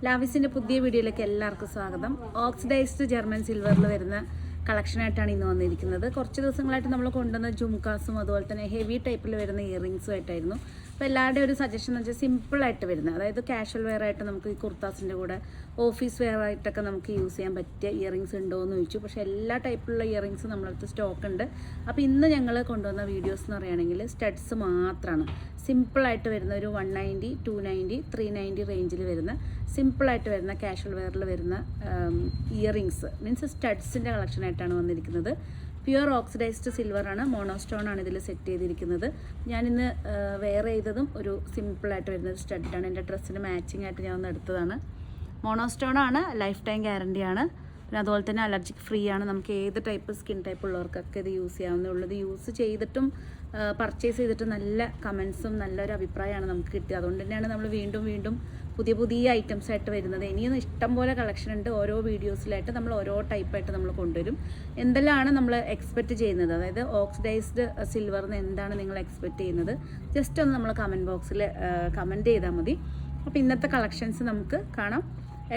ലാവിസിൻ്റെ പുതിയ വീഡിയോയിലേക്ക് എല്ലാവർക്കും സ്വാഗതം. ഓക്സിഡൈസ്ഡ് ജർമ്മൻ സിൽവറിൽ വരുന്ന കളക്ഷനായിട്ടാണ് ഇന്ന് വന്നിരിക്കുന്നത്. കുറച്ച് ദിവസങ്ങളായിട്ട് നമ്മൾ കൊണ്ടുവന്ന ജുംകാസും അതുപോലെ തന്നെ ഹെവി ടൈപ്പിൽ വരുന്ന ഇയറിങ്സും ആയിട്ടായിരുന്നു. അപ്പോൾ എല്ലാവരുടെയും ഒരു സജഷൻ എന്ന് വെച്ചാൽ സിമ്പിളായിട്ട് വരുന്നത്, അതായത് കാഷ്വൽ വെയർ ആയിട്ട് നമുക്ക് ഈ കുർത്താസിൻ്റെ കൂടെ ഓഫീസ് വെയർ ആയിട്ടൊക്കെ നമുക്ക് യൂസ് ചെയ്യാൻ പറ്റിയ ഇയറിങ്സ് ഉണ്ടോ എന്ന് ചോദിച്ചു. പക്ഷേ എല്ലാ ടൈപ്പിലുള്ള ഇയറിങ്സും നമ്മളടുത്ത് സ്റ്റോക്ക് ഉണ്ട്. അപ്പോൾ ഇന്ന് ഞങ്ങൾ കൊണ്ടുവന്ന വീഡിയോസ് എന്ന് പറയുകയാണെങ്കിൽ സ്റ്റഡ്സ് മാത്രമാണ്. സിമ്പിളായിട്ട് വരുന്ന ഒരു 190, 290, 390 റേഞ്ചിൽ വരുന്ന സിമ്പിളായിട്ട് വരുന്ന കാഷ്വൽ വെയറിൽ വരുന്ന ഇയറിങ്സ് മീൻസ് സ്റ്റഡ്സിൻ്റെ കളക്ഷനായിട്ടാണ് വന്നിരിക്കുന്നത്. പ്യുവർ ഓക്സിഡൈസ്ഡ് സിൽവറാണ്, മോണോസ്റ്റോൺ ആണ് ഇതിൽ സെറ്റ് ചെയ്തിരിക്കുന്നത്. ഞാനിന്ന് വെയർ ചെയ്തതും ഒരു സിമ്പിളായിട്ട് വരുന്നൊരു സ്റ്റഡാണ്. എൻ്റെ ഡ്രസ്സിന് മാച്ചിങ് ആയിട്ട് ഞാൻ ഒന്ന് എടുത്തതാണ്. മോണോസ്റ്റോൺ ആണ്, ലൈഫ് ടൈം ഗ്യാരണ്ടിയാണ്. പിന്നെ അതുപോലെ തന്നെ അലർജിക് ഫ്രീ ആണ്. നമുക്ക് ഏത് ടൈപ്പ് സ്കിൻ ടൈപ്പ് ഉള്ളവർക്കൊക്കെ ഇത് യൂസ് ചെയ്യാവുന്നതുള്ളൂ. ഇത് യൂസ് ചെയ്തിട്ടും പർച്ചേസ് ചെയ്തിട്ട് നല്ല കമൻസും നല്ലൊരു അഭിപ്രായമാണ് നമുക്ക് കിട്ടിയത്. അതുകൊണ്ട് തന്നെയാണ് നമ്മൾ വീണ്ടും പുതിയ ഐറ്റംസ് ആയിട്ട് വരുന്നത്. ഇനിയും ഇഷ്ടം പോലെ കളക്ഷൻ ഉണ്ട്. ഓരോ വീഡിയോസിലായിട്ട് നമ്മൾ ഓരോ ടൈപ്പായിട്ട് നമ്മൾ കൊണ്ടുവരും. എന്തെല്ലാമാണ് നമ്മൾ എക്സ്പെക്റ്റ് ചെയ്യുന്നത്, അതായത് ഓക്സിഡൈസ്ഡ് സിൽവറിന് എന്താണ് നിങ്ങൾ എക്സ്പെക്റ്റ് ചെയ്യുന്നത്, ജസ്റ്റ് ഒന്ന് നമ്മൾ കമൻറ്റ് ബോക്സിൽ കമൻറ്റ് ചെയ്താൽ മതി. അപ്പോൾ ഇന്നത്തെ കളക്ഷൻസ് നമുക്ക് കാണാം.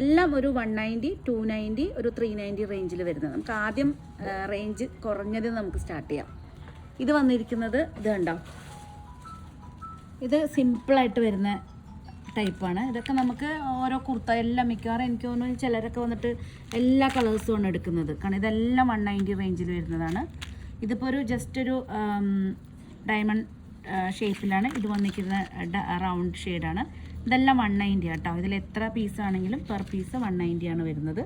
എല്ലാം ഒരു 190, 290, ഒരു 390 റേഞ്ചിൽ വരുന്നത്. നമുക്ക് ആദ്യം റേഞ്ച് കുറഞ്ഞത് നമുക്ക് സ്റ്റാർട്ട് ചെയ്യാം. ഇത് വന്നിരിക്കുന്നത് ഇത് കണ്ടോ, ഇത് സിമ്പിളായിട്ട് വരുന്ന ടൈപ്പാണ്. ഇതൊക്കെ നമുക്ക് ഓരോ കുർത്ത എല്ലാം മിക്കവാറും എനിക്ക് തോന്നുന്നു ചിലരൊക്കെ വന്നിട്ട് എല്ലാ കളേഴ്സുമാണ് എടുക്കുന്നത്. കാരണം ഇതെല്ലാം 190 റേഞ്ചിൽ വരുന്നതാണ്. ഇതിപ്പോൾ ഒരു ജസ്റ്റ് ഒരു ഡയമണ്ട് ഷേപ്പിലാണ് ഇത് വന്നിരിക്കുന്ന, റൗണ്ട് ഷെയ്ഡാണ്. ഇതെല്ലാം 190 കേട്ടോ. ഇതിൽ എത്ര പീസാണെങ്കിലും പെർ പീസ് 190 ആണ് വരുന്നത്.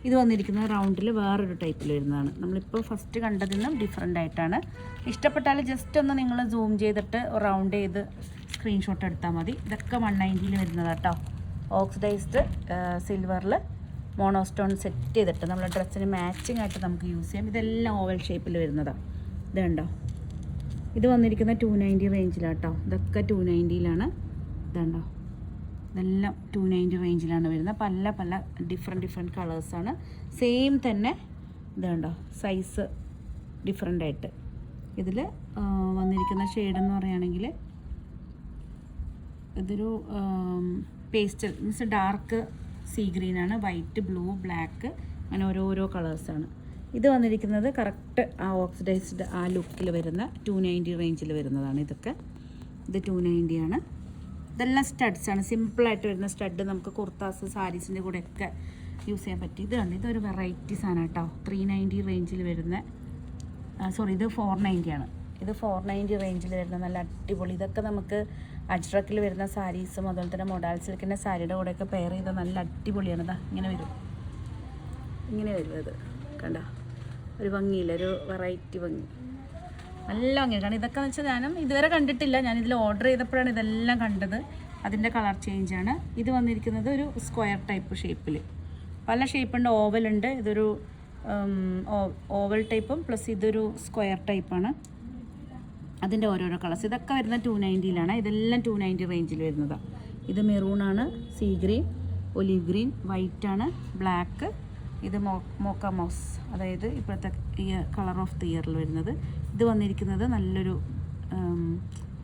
ഇത് വന്നിരിക്കുന്നത് റൗണ്ടിൽ വേറൊരു ടൈപ്പിൽ വരുന്നതാണ്. നമ്മളിപ്പോൾ ഫസ്റ്റ് കണ്ടതിൽ നിന്നും ഡിഫറെൻ്റ് ആയിട്ടാണ്. ഇഷ്ടപ്പെട്ടാൽ ജസ്റ്റ് ഒന്ന് നിങ്ങൾ സൂം ചെയ്തിട്ട് റൗണ്ട് ചെയ്ത് സ്ക്രീൻഷോട്ട് എടുത്താൽ മതി. ഇതൊക്കെ 190 വരുന്നത് കേട്ടോ. ഓക്സിഡൈസ്ഡ് സിൽവറിൽ മോണോസ്റ്റോൺ സെറ്റ് ചെയ്തിട്ട് നമ്മളെ ഡ്രസ്സിന് മാച്ചിങ് ആയിട്ട് നമുക്ക് യൂസ് ചെയ്യാം. ഇതെല്ലാം ഓവൽ ഷേപ്പിൽ വരുന്നതാണ്. ഇത് കണ്ടോ, ഇത് വന്നിരിക്കുന്ന 290 റേഞ്ചിലാട്ടോ. ഇതൊക്കെ 290ലാണ്. ഇതുണ്ടോ, ഇതെല്ലാം 290 റേഞ്ചിലാണ് വരുന്നത്. പല ഡിഫറെൻറ്റ് കളേഴ്സാണ്. സെയിം തന്നെ ഇതുണ്ടോ, സൈസ് ഡിഫറെൻ്റ് ആയിട്ട്. ഇതിൽ വന്നിരിക്കുന്ന ഷെയ്ഡെന്ന് പറയുകയാണെങ്കിൽ ഇതൊരു പേസ്റ്റൽ മീൻസ് ഡാർക്ക് സീ ഗ്രീനാണ്, വൈറ്റ്, ബ്ലൂ, ബ്ലാക്ക്, അങ്ങനെ ഓരോരോ കളേഴ്സാണ്. ഇത് വന്നിരിക്കുന്നത് കറക്റ്റ് ആ ഓക്സിഡൈസ്ഡ് ആ ലുക്കിൽ വരുന്ന 290 റേഞ്ചിൽ വരുന്നതാണ്. ഇതൊക്കെ ഇത് 290 ആണ്. ഇതെല്ലാം സ്റ്റഡ്സാണ്, സിമ്പിളായിട്ട് വരുന്ന സ്റ്റഡ്. നമുക്ക് കുർത്താസ് സാരീസിൻ്റെ കൂടെയൊക്കെ യൂസ് ചെയ്യാൻ പറ്റും. ഇത് കണ്ട് ഇതൊരു വെറൈറ്റി സാധനം കേട്ടോ. 390 റേഞ്ചിൽ വരുന്ന, ഇത് 490 ആണ്. ഇത് 490 റേഞ്ചിൽ വരുന്ന നല്ല അടിപൊളി. ഇതൊക്കെ നമുക്ക് അജ്രക്കിൽ വരുന്ന സാരീസും അതുപോലെ തന്നെ മൊഡാൽ സിൽക്കിൻ്റെ സാരിയുടെ കൂടെയൊക്കെ പെയർ ചെയ്ത നല്ല അടിപൊളിയാണ്. ഇതാ ഇങ്ങനെ വരും ഇത് കണ്ട, ഒരു ഭംഗിയില്ല, ഒരു വെറൈറ്റി ഭംഗി, നല്ല ഭംഗി. കാരണം ഇതൊക്കെ എന്ന് വെച്ചാൽ ഞാനും ഇതുവരെ കണ്ടിട്ടില്ല. ഞാനിതിൽ ഓർഡർ ചെയ്തപ്പോഴാണ് ഇതെല്ലാം കണ്ടത്. അതിൻ്റെ കളർ ചേഞ്ചാണ്. ഇത് വന്നിരിക്കുന്നത് ഒരു സ്ക്വയർ ടൈപ്പ് ഷേപ്പിൽ. പല ഷേപ്പുണ്ട്, ഓവലുണ്ട്. ഇതൊരു ഓവൽ ടൈപ്പും പ്ലസ് ഇതൊരു സ്ക്വയർ ടൈപ്പാണ്. അതിൻ്റെ ഓരോരോ കളേഴ്സ്. ഇതൊക്കെ വരുന്ന 290ലാണ്. ഇതെല്ലാം 290 റേഞ്ചിൽ വരുന്നതാണ്. ഇത് മെറൂണാണ്, സീ ഗ്രീൻ, ഒലിവ് ഗ്രീൻ, വൈറ്റാണ്, ബ്ലാക്ക്. ഇത് മോക്ക മോസ്, അതായത് ഇപ്പോഴത്തെ ഈ കളർ ഓഫ് ദി ഇയറിൽ വരുന്നത്. ഇത് വന്നിരിക്കുന്നത് നല്ലൊരു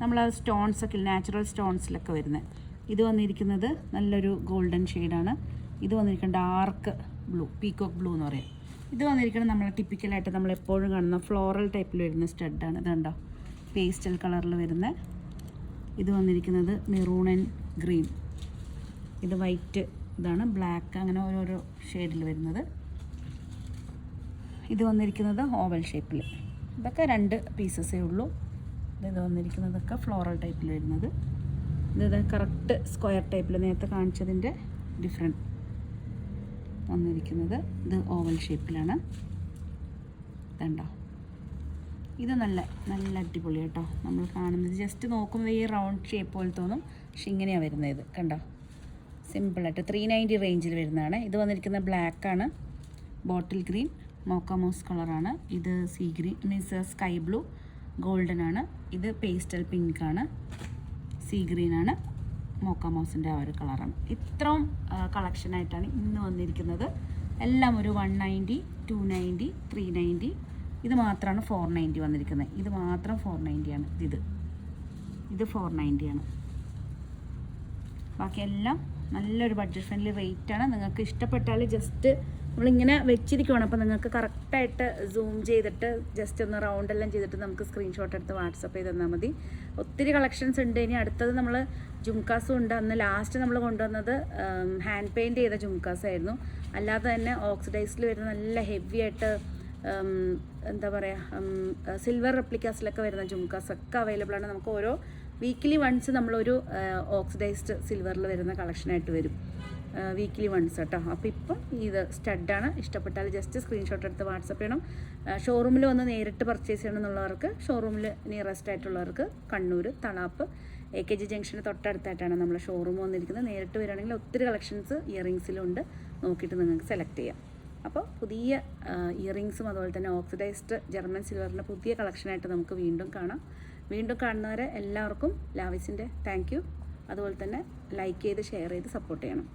നമ്മൾ സ്റ്റോൺസൊക്കെ നാച്ചുറൽ സ്റ്റോൺസിലൊക്കെ വരുന്നത്. ഇത് വന്നിരിക്കുന്നത് നല്ലൊരു ഗോൾഡൻ ഷെയ്ഡാണ്. ഇത് വന്നിരിക്കുന്നത് ഡാർക്ക് ബ്ലൂ, പീകോക്ക് ബ്ലൂ എന്ന് പറയും. ഇത് വന്നിരിക്കുന്നത് നമ്മൾ ടിപ്പിക്കലായിട്ട് നമ്മളെപ്പോഴും കാണുന്ന ഫ്ലോറൽ ടൈപ്പിൽ വരുന്ന സ്റ്റഡാണ്. ഇതുണ്ടോ, പേസ്റ്റൽ കളറിൽ വരുന്ന. ഇത് വന്നിരിക്കുന്നത് മെറൂൺ ആൻഡ് ഗ്രീൻ. ഇത് വൈറ്റ്, ഇതാണ് ബ്ലാക്ക്, അങ്ങനെ ഓരോരോ ഷെയ്ഡിൽ വരുന്നത്. ഇത് വന്നിരിക്കുന്നത് ഓവൽ ഷേപ്പിൽ. ഇതൊക്കെ 2 പീസസേ ഉള്ളൂ. ഇത് വന്നിരിക്കുന്നതൊക്കെ ഫ്ലോറൽ ടൈപ്പിൽ വരുന്നത്. ഇത് കറക്റ്റ് സ്ക്വയർ ടൈപ്പിൽ നേരത്തെ കാണിച്ചതിൻ്റെ ഡിഫറെൻറ്റ് വന്നിരിക്കുന്നത്. ഇത് ഓവൽ ഷേപ്പിലാണ്. ഇതുണ്ടോ, ഇത് നല്ല അടിപൊളി കേട്ടോ. നമ്മൾ കാണുന്നത് ജസ്റ്റ് നോക്കുമ്പോൾ ഈ റൗണ്ട് ഷേപ്പ് പോലെ തോന്നും, പക്ഷെ ഇങ്ങനെയാണ് വരുന്നത്. ഇത് കണ്ടോ, സിമ്പിളായിട്ട് 390 റേഞ്ചിൽ വരുന്നതാണ്. ഇത് വന്നിരിക്കുന്ന ബ്ലാക്കാണ്, ബോട്ടിൽ ഗ്രീൻ, മോക്കാമോസ് കളറാണ്. ഇത് see green means sky blue, golden ആണ്. ഇത് പേസ്റ്റൽ പിങ്കാണ്, സീ ഗ്രീനാണ്, മോക്കാമോസിൻ്റെ ആ ഒരു കളറാണ്. ഇത്രയും കളക്ഷനായിട്ടാണ് ഇന്ന് വന്നിരിക്കുന്നത്. എല്ലാം ഒരു 190, 290, 390. ഇത് മാത്രമാണ് 490 വന്നിരിക്കുന്നത്. ഇത് മാത്രം 490 ആണ്. ഇത് 490 ആണ്. ബാക്കിയെല്ലാം നല്ലൊരു ബഡ്ജറ്റ് ഫ്രണ്ട്ലി റേറ്റാണ്. നിങ്ങൾക്ക് ഇഷ്ടപ്പെട്ടാൽ ജസ്റ്റ് നമ്മളിങ്ങനെ വെച്ചിരിക്കുവാണ്, അപ്പോൾ നിങ്ങൾക്ക് കറക്റ്റായിട്ട് സൂം ചെയ്തിട്ട് ജസ്റ്റ് ഒന്ന് റൗണ്ട് എല്ലാം ചെയ്തിട്ട് നമുക്ക് സ്ക്രീൻഷോട്ട് എടുത്ത് വാട്സപ്പ് ചെയ്ത് തന്നാൽ മതി. ഒത്തിരി കളക്ഷൻസ് ഉണ്ട്. ഇനി അടുത്തത് നമ്മൾ ജുംക്കാസും ഉണ്ട്. അന്ന് ലാസ്റ്റ് നമ്മൾ കൊണ്ടുവന്നത് ഹാൻഡ് പെയിൻറ്റ് ചെയ്ത ജുംക്കാസ് ആയിരുന്നു. അല്ലാതെ തന്നെ ഓക്സിഡൈസിൽ വരുന്ന നല്ല ഹെവി ആയിട്ട് എന്താ പറയുക സിൽവർ റെപ്ലിക്കാസിലൊക്കെ വരുന്ന ജുംക്കാസൊക്കെ അവൈലബിൾ ആണ്. നമുക്ക് ഓരോ വീക്കിലി വൺസ് നമ്മളൊരു ഓക്സിഡൈസ്ഡ് സിൽവറിൽ വരുന്ന കളക്ഷനായിട്ട് വരും, വീക്കിലി വൺസ് കേട്ടോ. അപ്പോൾ ഇപ്പം ഇത് സ്റ്റഡാണ്. ഇഷ്ടപ്പെട്ടാൽ ജസ്റ്റ് സ്ക്രീൻഷോട്ട് എടുത്ത് വാട്സപ്പ് ചെയ്യണം. ഷോറൂമിൽ വന്ന് നേരിട്ട് പർച്ചേസ് ചെയ്യണം എന്നുള്ളവർക്ക് ഷോറൂമിൽ നിയറസ്റ്റ് ആയിട്ടുള്ളവർക്ക് കണ്ണൂർ തളാപ്പ് AKG ജംഗ്ഷന് തൊട്ടടുത്തായിട്ടാണ് നമ്മൾ ഷോറൂം വന്നിരിക്കുന്നത്. നേരിട്ട് വരികയാണെങ്കിൽ ഒത്തിരി കളക്ഷൻസ് ഇയറിങ്സിലുണ്ട്, നോക്കിയിട്ട് നിങ്ങൾക്ക് സെലക്ട് ചെയ്യാം. അപ്പോൾ പുതിയ ഇയറിങ്സും അതുപോലെ തന്നെ ഓക്സിഡൈസ്ഡ് ജർമ്മൻ സിൽവറിൻ്റെ പുതിയ കളക്ഷനായിട്ട് നമുക്ക് വീണ്ടും കാണാം. വീണ്ടും കാണുന്നവരെ എല്ലാവർക്കും ലാവിസിൻ്റെ താങ്ക് യു. അതുപോലെ തന്നെ ലൈക്ക് ചെയ്ത് ഷെയർ ചെയ്ത് സപ്പോർട്ട് ചെയ്യണം.